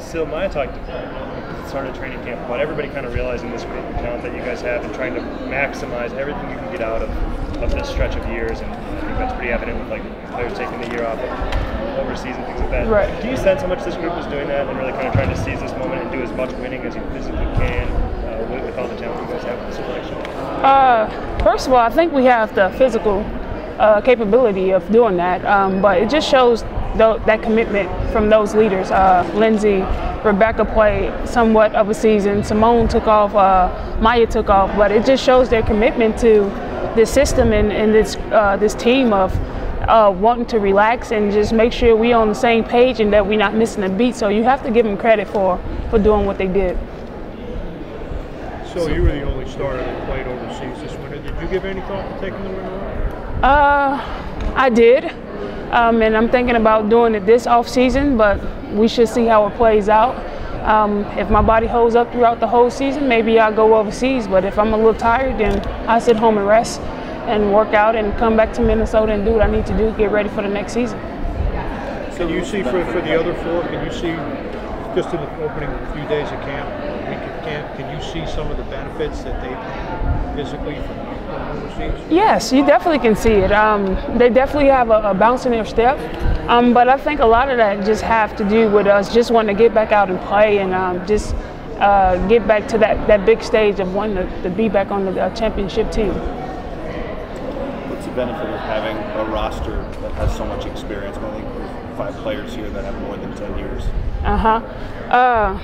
Sil, Maya talked at the start of training camp about everybody kind of realizing this great talent that you guys have and trying to maximize everything you can get out of this stretch of years, and I think that's pretty evident with like players taking the year off overseas and things like that. Right. Do you sense how much this group is doing that and really kind of trying to seize this moment and do as much winning as you physically can with all the talent you guys have in this selection? First of all, I think we have the physical capability of doing that, but it just shows that commitment from those leaders. Lindsay, Rebecca played somewhat of a season. Simone took off. Maya took off, but it just shows their commitment to this system and this team of wanting to relax and just make sure we're on the same page and that we're not missing a beat. So you have to give them credit for doing what they did. So you were the only starter that played overseas this winter. Did you give any thought to taking the winter off? I did, and I'm thinking about doing it this off season, but we should see how it plays out. If my body holds up throughout the whole season, maybe I'll go overseas, but if I'm a little tired, then I'll sit home and rest and work out and come back to Minnesota and do what I need to do to get ready for the next season. Can you see for the other four, can you see, just in the opening few days of camp, can you see some of the benefits that they physically from overseas? Yes, you definitely can see it. They definitely have a bounce in their step, but I think a lot of that just have to do with us just wanting to get back out and play and just get back to that big stage of wanting to be back on the championship team. What's the benefit of having a roster that has so much experience? I think there's 5 players here that have more than 10 years.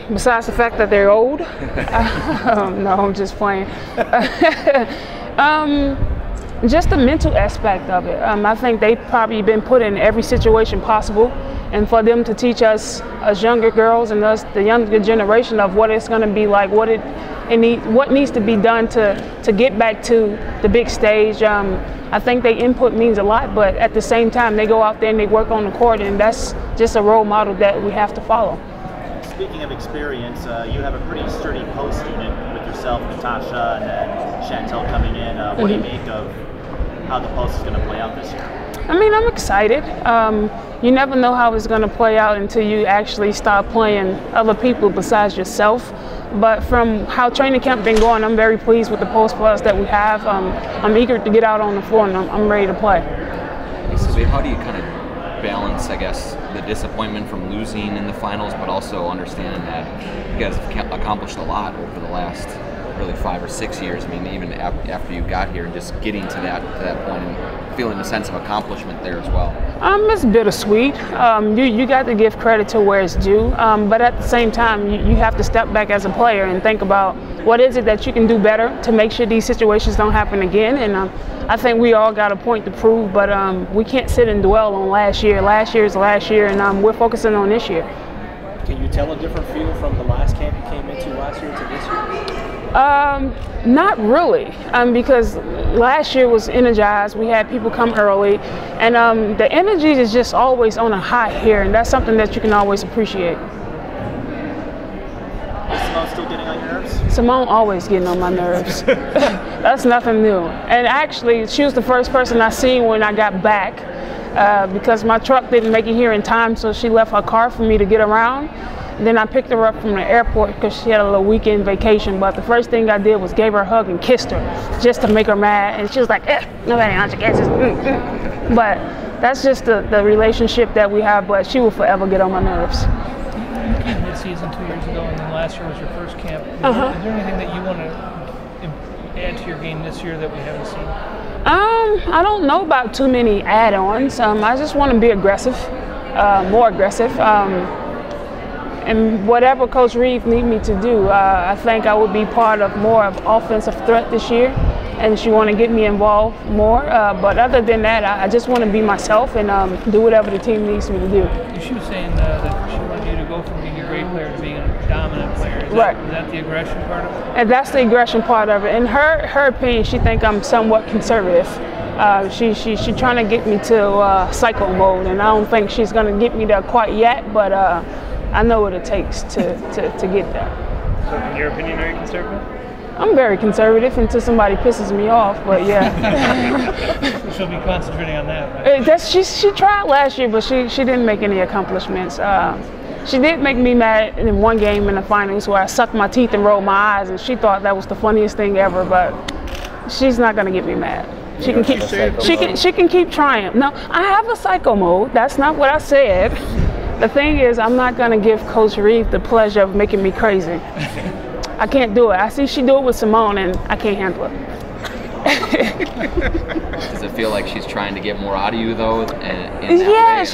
Besides the fact that they're old, no, I'm just playing. Just the mental aspect of it. I think they've probably been put in every situation possible, and for them to teach us as younger girls and us, the younger generation, of what it's going to be like, what needs to be done to get back to the big stage. I think their input means a lot, but at the same time, they go out there and they work on the court, and that's just a role model that we have to follow. Speaking of experience, you have a pretty sturdy post unit with yourself, Natasha, and then Chantel coming in. What do you make of how the post is going to play out this year? I mean, I'm excited. You never know how it's going to play out until you actually start playing other people besides yourself. But from how training camp been going, I'm very pleased with the post players that we have. I'm eager to get out on the floor, and I'm ready to play. Sylvia, how do you kind of balance, I guess, the disappointment from losing in the finals, but also understanding that you guys have accomplished a lot over the last really 5 or 6 years? I mean, even after you got here and just getting to that point and feeling a sense of accomplishment there as well. It's bittersweet. You got to give credit to where it's due, but at the same time, you have to step back as a player and think about what is it that you can do better to make sure these situations don't happen again. And I think we all got a point to prove, but we can't sit and dwell on last year. Last year is last year, and we're focusing on this year. Can you tell a different feel from the last camp you came into last year to this year? Not really, because last year was energized. We had people come early, and the energy is just always on a high here, and that's something that you can always appreciate. Is Simone still getting on your nerves? Simone always getting on my nerves. That's nothing new. And actually, she was the first person I seen when I got back, because my truck didn't make it here in time, so she left her car for me to get around. Then I picked her up from the airport because she had a little weekend vacation, but the first thing I did was gave her a hug and kissed her just to make her mad, and she was like, nobody wants your kisses. But that's just the relationship that we have, but she will forever get on my nerves. You came mid-season 2 years ago, and then last year was your first camp. Is there anything that you want to add to your game this year that we haven't seen? I don't know about too many add-ons. I just want to be aggressive, more aggressive. And whatever Coach Reeve need me to do, I think I would be part of more of offensive threat this year, and she want to get me involved more. But other than that, I just want to be myself and do whatever the team needs me to do. She was saying that she wanted you to go from being a great player to being a dominant player. Is that the aggression part of it? And that's the aggression part of it. In her opinion, she think I'm somewhat conservative. She trying to get me to psycho mode, and I don't think she's going to get me there quite yet, but I know what it takes to get there. So in your opinion, are you conservative? I'm very conservative until somebody pisses me off, but yeah. She'll be concentrating on that, right? She tried last year, but she didn't make any accomplishments. She did make me mad in one game in the finals where I sucked my teeth and rolled my eyes, and she thought that was the funniest thing ever. But she's not gonna get me mad. She can keep. She can keep trying. No, I have a psycho mode. That's not what I said. The thing is, I'm not gonna give Coach Reeve the pleasure of making me crazy. I can't do it. I see she do it with Simone, and I can't handle it. Does it feel like she's trying to get more out of you though? Yeah,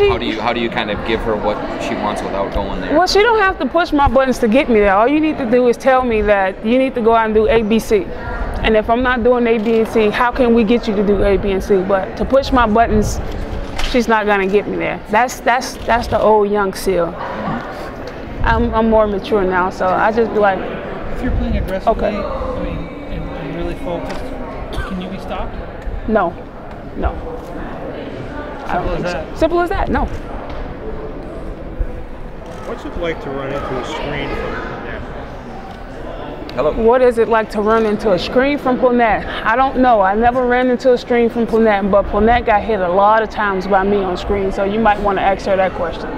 how do you kind of give her what she wants without going there? Well, she don't have to push my buttons to get me there. All you need to do is tell me that you need to go out and do A, B, C. And if I'm not doing A, B, and C, how can we get you to do A, B, and C? But to push my buttons, she's not gonna get me there. That's the old young Sil. I'm more mature now, so I just be like. If you're playing aggressively, Okay. I mean, and really focused, can you be stopped? No. Simple as that. Simple as that. No. What's it like to run into a screen from net? Hello. What is it like to run into a screen from Ponet? I don't know. I never ran into a screen from Ponet, but Ponet got hit a lot of times by me on screen, so you might want to ask her that question.